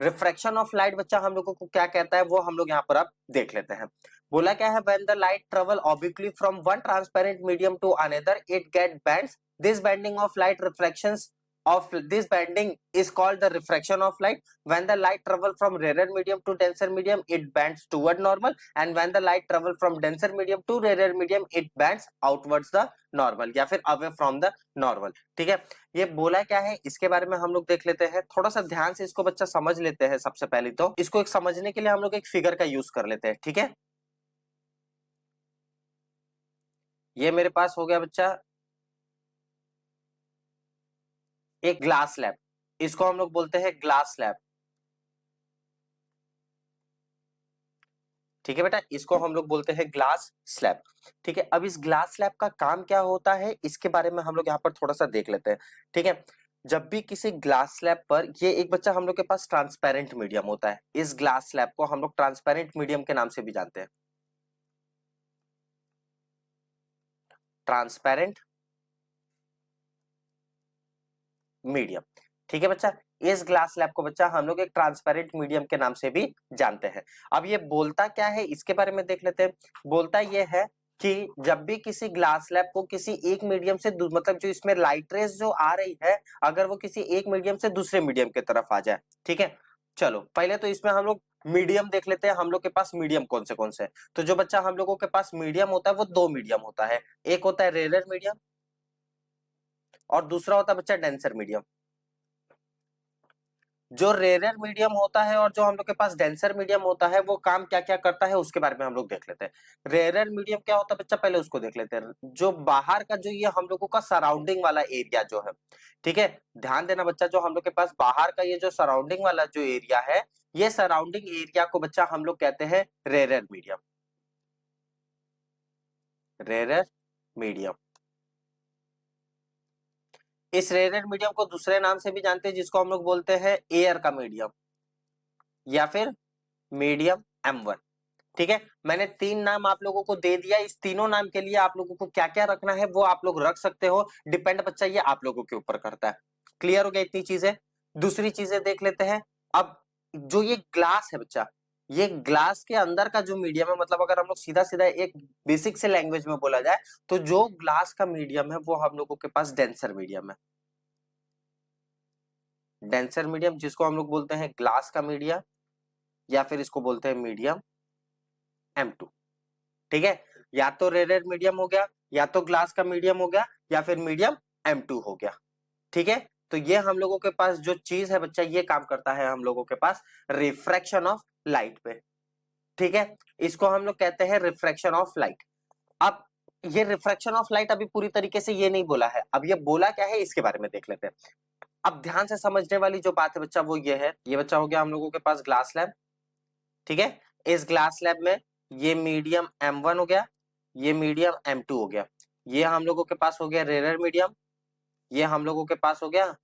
Refraction of light बच्चा हम लोगों को क्या कहता है वो हम लोग यहाँ पर अब देख लेते हैं। बोला क्या है, when the light travel obliquely from one transparent medium to another it get bends, this bending of light reflections of this bending is called the refraction of light. When the light travel from rarer medium to denser medium it bends toward normal, and when the light travel from denser medium to rarer medium it bends outwards the normal या फिर away from the normal। ठीक है, ये बोला क्या है इसके बारे में हम लोग देख लेते हैं। थोड़ा सा ध्यान से इसको बच्चा समझ लेते हैं। सबसे पहले तो इसको एक समझने के लिए हम लोग एक फिगर का यूज कर लेते हैं। ठीक है, ये मेरे पास हो गया बच्चा एक ग्लास स्लैब, इसको हम लोग बोलते हैं ग्लास स्लैब। ठीक है बेटा, इसको हम लोग बोलते हैं ग्लास स्लैब। ठीक है, अब इस ग्लास स्लैब का काम क्या होता है इसके बारे में हम लोग यहाँ पर थोड़ा सा देख लेते हैं। ठीक है, जब भी किसी ग्लास स्लैब पर ये एक बच्चा हम लोग के पास ट्रांसपेरेंट मीडियम होता है, इस ग्लास स्लैब को हम लोग ट्रांसपेरेंट मीडियम के नाम से भी जानते हैं, ट्रांसपेरेंट मीडियम। ठीक है बच्चा, इस ग्लास स्लैब को बच्चा हम लोग एक ट्रांसपेरेंट मीडियम के नाम से भी जानते हैं। अब ये बोलता क्या है इसके बारे में देख लेते हैं। बोलता ये है कि जब भी किसी ग्लास स्लैब को किसी एक मीडियम से मतलब जो इसमें लाइट रेस जो आ रही है, अगर वो किसी एक मीडियम से दूसरे मीडियम की तरफ आ जाए। ठीक है, चलो पहले तो इसमें हम लोग मीडियम देख लेते हैं, हम लोग के पास मीडियम कौन से। तो जो बच्चा हम लोगों के पास मीडियम होता है वो दो मीडियम होता है, एक होता है रेयर मीडियम और दूसरा होता है बच्चा डेंसर मीडियम। जो रेयर मीडियम होता है और जो हम लोग के पास डेंसर मीडियम होता है वो काम क्या क्या करता है उसके बारे में हम लोग देख लेते हैं। रेयर मीडियम क्या होता है बच्चा, पहले उसको देख लेते हैं। जो बाहर का जो ये हम लोगों का सराउंडिंग वाला एरिया जो है, ठीक है, ध्यान देना बच्चा, जो हम लोग के पास बाहर का ये जो सराउंडिंग वाला जो एरिया है, ये सराउंडिंग एरिया को बच्चा हम लोग कहते हैं रेयर मीडियम, रेयर मीडियम। इस रेयर मीडियम को दूसरे नाम से भी जानते हैं जिसको हम लोग बोलते हैं एयर का मीडियम या फिर मीडियम M1। ठीक है, मैंने तीन नाम आप लोगों को दे दिया, इस तीनों नाम के लिए आप लोगों को क्या क्या रखना है वो आप लोग रख सकते हो, डिपेंड बच्चा ये आप लोगों के ऊपर करता है। क्लियर हो गया इतनी चीजें। दूसरी चीजें देख लेते हैं। अब जो ये ग्लास है बच्चा, ये ग्लास के अंदर का जो मीडियम है, मतलब अगर हम लोग सीधा सीधा एक बेसिक से लैंग्वेज में बोला जाए तो जो ग्लास का मीडियम है वो हम लोगों के पास डेंसर मीडियम है, डेंसर मीडियम जिसको हम लोग बोलते हैं ग्लास का मीडियम या फिर इसको बोलते हैं मीडियम M2। ठीक है, या तो रेयर मीडियम हो गया, या तो ग्लास का मीडियम हो गया, या फिर मीडियम M2 हो गया। ठीक है, तो ये हम लोगों के पास जो चीज है बच्चा, ये काम करता है हम लोगों के पास रिफ्रैक्शन ऑफ लाइट पे। ठीक है, इसको हम लोग कहते हैं रिफ्रैक्शन ऑफ लाइट। अब ये रिफ्रैक्शन ऑफ लाइट अभी पूरी तरीके से ये नहीं बोला है, अब ये बोला क्या है इसके बारे में देख लेते हैं। अब ध्यान से समझने वाली जो बात है बच्चा वो ये है, ये बच्चा हो गया हम लोगों के पास ग्लास स्लैब। ठीक है, इस ग्लास स्लैब में ये मीडियम M1 हो गया, ये मीडियम M2 हो गया, ये हम लोगों के पास हो गया रेयर मीडियम, ये हम लोगों के पास हो गया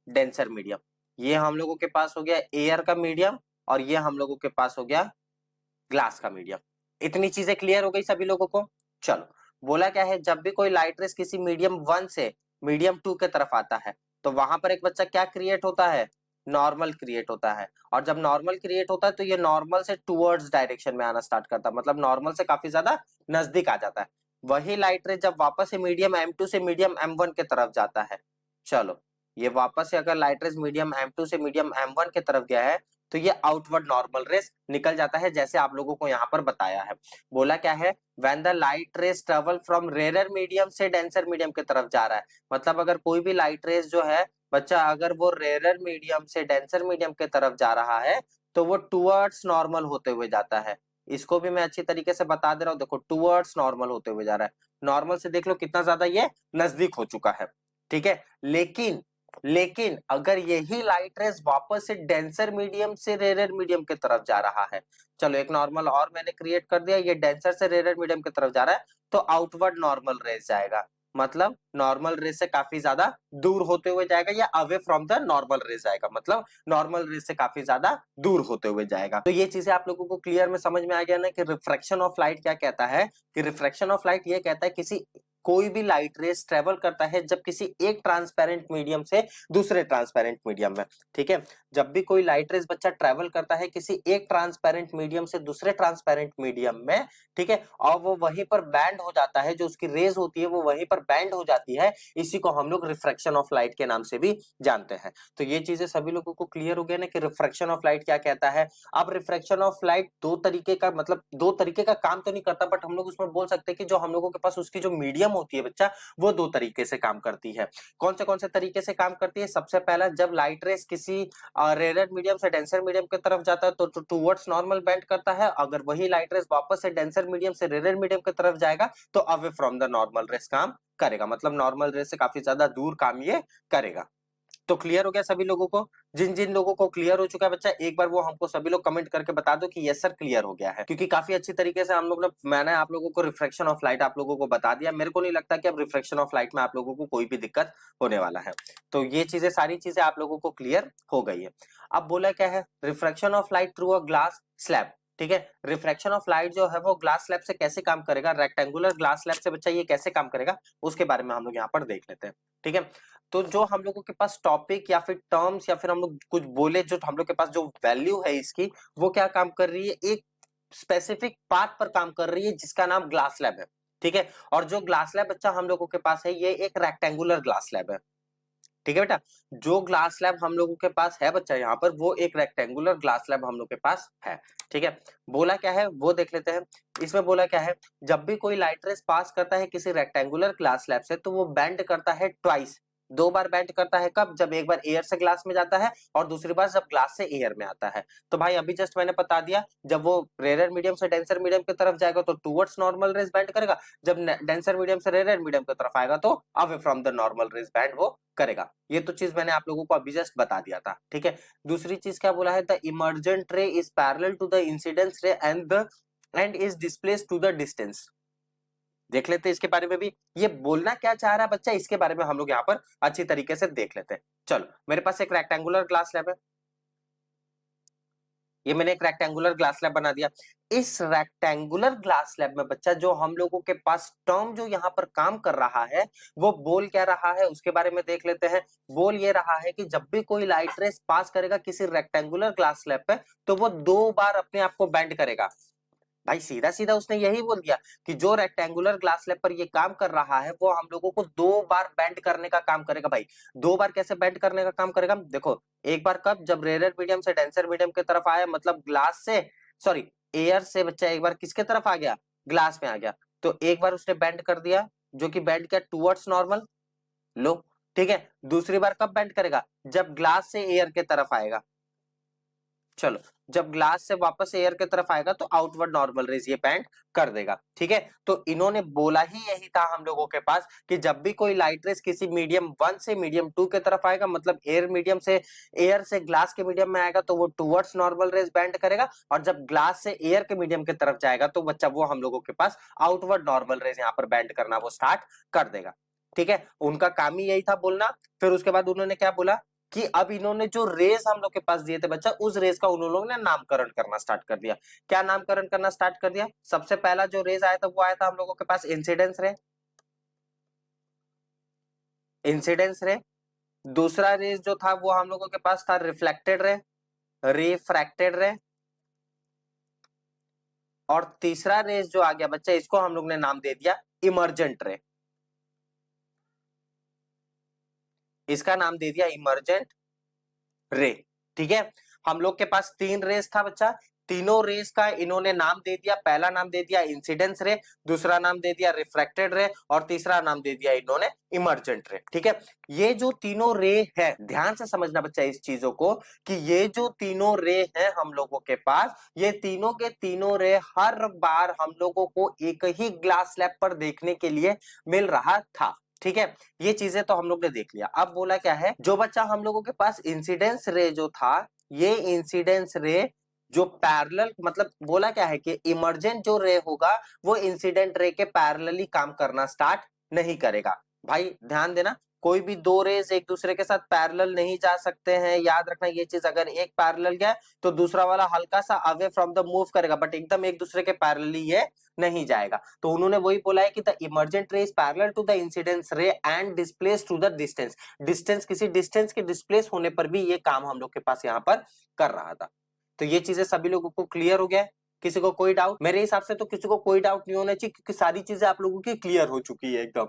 डेंसर मीडियम, ये हम लोगों के पास हो गया एयर का मीडियम, और ये हम लोगों के पास हो गया ग्लास का मीडियम। इतनी चीजें क्लियर हो गई सभी लोगों को। चलो, बोला क्या है, जब भी कोई लाइट रेस किसी मीडियम 1 से मीडियम 2 के तरफ आता है तो वहां पर एक बच्चा क्या क्रिएट होता है, नॉर्मल क्रिएट होता है। और जब नॉर्मल क्रिएट होता है तो ये नॉर्मल से टुवर्ड्स डायरेक्शन में आना स्टार्ट करता है, मतलब नॉर्मल से काफी ज्यादा नजदीक आ जाता है। वही लाइट रेस जब वापस से मीडियम M2 से मीडियम M1 के तरफ जाता है, चलो ये वापस से अगर लाइट रेस मीडियम M2 से मीडियम M1 के तरफ गया है तो ये आउटवर्ड नॉर्मल रेस निकल जाता है, जैसे आप लोगों को यहाँ पर बताया है। बोला क्या है, when the light rays travel from rare medium से डेंसर मीडियम की तरफ जा रहा है, मतलब अगर कोई भी लाइट रेस जो है बच्चा, अगर वो रेयर मीडियम से डेंसर मीडियम की तरफ जा रहा है तो वो टुवर्ड्स नॉर्मल होते हुए जाता है। इसको भी मैं अच्छी तरीके से बता दे रहा हूँ, देखो टुवर्ड्स नॉर्मल होते हुए जा रहा है। नॉर्मल से देख लो कितना ज्यादा ये नजदीक हो चुका है। ठीक है, लेकिन अगर यही लाइट रेस वापस से डेंसर मीडियम से रेयर मीडियम की तरफ जा रहा है, चलो एक नॉर्मल और मैंने क्रिएट कर दिया, ये डेंसर से रेयर मीडियम की तरफ जा रहा है तो आउटवर्ड नॉर्मल रेस जाएगा, मतलब नॉर्मल रेस से काफी ज्यादा दूर होते हुए जाएगा, या away from the normal rays जाएगा, मतलब नॉर्मल रेस से काफी ज्यादा दूर होते हुए जाएगा। तो ये चीजें आप लोगों को क्लियर में समझ में आ गया ना कि रिफ्रैक्शन ऑफ लाइट क्या कहता है, कि रिफ्रैक्शन ऑफ लाइट ये कहता है किसी कोई भी लाइट रेस ट्रेवल करता है जब किसी एक ट्रांसपेरेंट मीडियम से दूसरे ट्रांसपेरेंट मीडियम में, ठीक है, जब भी कोई लाइट रेस बच्चा ट्रेवल करता है किसी एक ट्रांसपेरेंट मीडियम से दूसरे ट्रांसपेरेंट मीडियम में, ठीक है, और वो वहीं पर बैंड हो जाता है, जो उसकी रेज होती है वो वहीं पर बैंड हो जाती है, इसी को हम लोग रिफ्रैक्शन ऑफ लाइट के नाम से भी जानते हैं। तो ये चीजें सभी लोगों को क्लियर हो गया ना कि रिफ्रैक्शन ऑफ लाइट क्या कहता है। अब रिफ्रैक्शन ऑफ लाइट दो तरीके का, मतलब दो तरीके का काम तो नहीं करता, बट हम लोग उसमें बोल सकते हैं कि जो हम लोगों के पास उसकी जो मीडियम होती है बच्चा, वो दो तरीके से काम करती है। कौन से तरीके से काम करती है? सबसे पहला, जब लाइट रेस किसी रेयर मीडियम से डेंसर मीडियम की तरफ जाता है तो टूवर्ड्स नॉर्मल बेंड करता है। अगर वही लाइट रेस वापस से डेंसर मीडियम से रेयर मीडियम की तरफ जाएगा तो away from the normal rays काम करेगा, मतलब नॉर्मल रेस से काफी ज्यादा दूर काम ये करेगा। तो क्लियर हो गया सभी लोगों को? जिन जिन लोगों को क्लियर हो चुका है बच्चा, एक बार वो हमको सभी लोग कमेंट करके बता दो कि यस सर क्लियर हो गया है, क्योंकि काफी अच्छी तरीके से हम लोग ने, मैंने आप लोगों को रिफ्रैक्शन ऑफ लाइट आप लोगों को बता दिया। मेरे को नहीं लगता कि अब रिफ्रैक्शन ऑफ लाइट में आप लोगों को कोई भी दिक्कत होने वाला है। तो ये चीजें, सारी चीजें आप लोगों को क्लियर हो गई है। अब बोला क्या है, refraction of light through a glass slab, ठीक है। रिफ्रैक्शन ऑफ लाइट जो है वो ग्लास स्लैब से कैसे काम करेगा, रेक्टेंगुलर ग्लास स्लैब से बच्चा ये कैसे काम करेगा, उसके बारे में हम लोग यहाँ पर देख लेते हैं, ठीक है। तो जो हम लोगों के पास टॉपिक या फिर टर्म्स या फिर हम लोग कुछ बोले, जो हम लोग के पास जो वैल्यू है इसकी, वो क्या काम कर रही है, एक स्पेसिफिक पार्ट पर काम कर रही है जिसका नाम ग्लास स्लैब है, ठीक है। और जो ग्लास स्लैब बच्चा हम लोगों के पास है ये एक रेक्टेंगुलर ग्लास स्लैब है, ठीक है बेटा। जो ग्लास स्लैब हम लोगों के पास है बच्चा यहाँ पर, वो एक रेक्टेंगुलर ग्लास स्लैब हम लोग के पास है, ठीक है। बोला क्या है वो देख लेते हैं। इसमें बोला क्या है, जब भी कोई लाइट रेस पास करता है किसी रेक्टेंगुलर ग्लास स्लैब से तो वो बेंड करता है ट्वाइस, दो बार बेंड करता है। कब? जब एक बार एयर से ग्लास में जाता है और दूसरी बार जब ग्लास से एयर में आता है। तो भाई अभी जस्ट मैंने बता दिया, जब वो रेयर मीडियम से डेंसर मीडियम की तरफ जाएगा तो टूवर्ड्स नॉर्मल रेस बेंड करेगा, जब डेंसर मीडियम से रेयर मीडियम की तरफ आएगा तो away from the normal rays bend वो करेगा। ये तो चीज मैंने आप लोगों को अभी जस्ट बता दिया था, ठीक है। दूसरी चीज क्या बोला है, the emergent ray is parallel to the incidence ray and is displaced to the distance. देख लेते हैं इसके बारे में भी, ये बोलना क्या चाह रहा है बच्चा, इसके बारे में हम लोग यहाँ पर अच्छी तरीके से देख लेते हैं। चलो, मेरे पास एक रेक्टेंगुलर ग्लास स्लैब है, ये मैंने एक रेक्टेंगुलर ग्लास स्लैब बना दिया। इस रेक्टेंगुलर ग्लास स्लैब में बच्चा जो हम लोगों के पास टर्म जो यहाँ पर काम कर रहा है वो बोल क्या रहा है उसके बारे में देख लेते हैं। बोल ये रहा है कि जब भी कोई लाइट रेस पास करेगा किसी रेक्टेंगुलर ग्लास स्लैब पे तो वो दो बार अपने आप को बेंड करेगा। भाई सीधा सीधा उसने यही बोल दिया कि जो रेक्टेंगुलर ग्लास स्लैब पर ये काम कर रहा है वो हम लोगों को दो बार बेंड करने का काम करेगा। भाई दो बार कैसे बेंड करने का काम करेगा, देखो एक बार कब, जब रेयर मीडियम से डेंसर मीडियम की तरफ आया, मतलब ग्लास से, सॉरी एयर से बच्चा एक बार किसके तरफ आ गया, ग्लास में आ गया, तो एक बार उसने बेंड कर दिया, जो कि बेंड किया टूवर्ड्स नॉर्मल, लो, ठीक है। दूसरी बार कब बेंड करेगा, जब ग्लास से एयर के तरफ आएगा, चलो, जब ग्लास से वापस एयर की तरफ आएगा तो आउटवर्ड नॉर्मल रेज ये बैंड कर देगा, ठीक है। तो इन्होंने बोला ही यही था हम लोगों के पास कि जब भी कोई लाइट रेस किसी मीडियम 1 से मीडियम 2 की तरफ आएगा, मतलब एयर से ग्लास के मीडियम में आएगा तो वो टुवर्ड्स नॉर्मल रेज बैंड करेगा, और जब ग्लास से एयर के मीडियम की तरफ जाएगा तो बच्चा वो हम लोगों के पास आउटवर्ड नॉर्मल रेज यहाँ पर बैंड करना वो स्टार्ट कर देगा, ठीक है। उनका काम ही यही था बोलना। फिर उसके बाद उन्होंने क्या बोला कि अब इन्होंने जो रेस हम लोग के पास दिए थे बच्चा, उस रेस का उन लोगों ने नामकरण करना स्टार्ट कर दिया। क्या नामकरण करना स्टार्ट कर दिया, सबसे पहला जो रेस आया था वो आया था हम लोगों के पास इंसिडेंस रे, इंसिडेंस रे। दूसरा रेस जो था वो हम लोगों के पास था रिफ्लेक्टेड रे, रिफ्रैक्टेड रे। और तीसरा रेस जो आ गया बच्चा, इसको हम लोग ने नाम दे दिया इमर्जेंट रे, इसका नाम दे दिया इमर्जेंट रे, ठीक है। हम लोग के पास तीन रेस था बच्चा, तीनों रेस का इन्होंने नाम दे दिया। पहला नाम दे दिया इंसिडेंस रे, दूसरा नाम दे दिया रिफ्रैक्टेड रे, और तीसरा नाम दे दिया इन्होंने इमर्जेंट रे, ठीक है। ये जो तीनों रे है, ध्यान से समझना बच्चा इस चीजों को, कि ये जो तीनों रे हैं हम लोगों के पास, ये तीनों के तीनों रे हर बार हम लोगों को एक ही ग्लास स्लैब पर देखने के लिए मिल रहा था, ठीक है। ये चीजें तो हम लोग ने देख लिया। अब बोला क्या है, जो बच्चा हम लोगों के पास इंसिडेंस रे जो था, ये इंसिडेंस रे जो पैरेलल, मतलब बोला क्या है कि इमर्जेंट जो रे होगा वो इंसिडेंट रे के पैरेलली काम करना स्टार्ट नहीं करेगा। भाई ध्यान देना, कोई भी दो रेज एक दूसरे के साथ पैरेलल नहीं जा सकते हैं, याद रखना ये चीज। अगर एक पैरेलल गया तो दूसरा वाला हल्का सा अवे फ्रॉम द मूव करेगा, बट एकदम एक दूसरे के पैरेलली ये नहीं जाएगा। तो उन्होंने वही बोला है कि the emergent ray is parallel to the incidence ray and displace through the distance. Distance, किसी डिस्टेंस के डिस्प्लेस होने पर भी ये काम हम लोग के पास यहाँ पर कर रहा था। तो ये चीजें सभी लोगों को क्लियर हो गया है? किसी को कोई डाउट? मेरे हिसाब से तो किसी को कोई डाउट नहीं होना चाहिए, क्योंकि सारी चीजें आप लोगों की क्लियर हो चुकी है एकदम।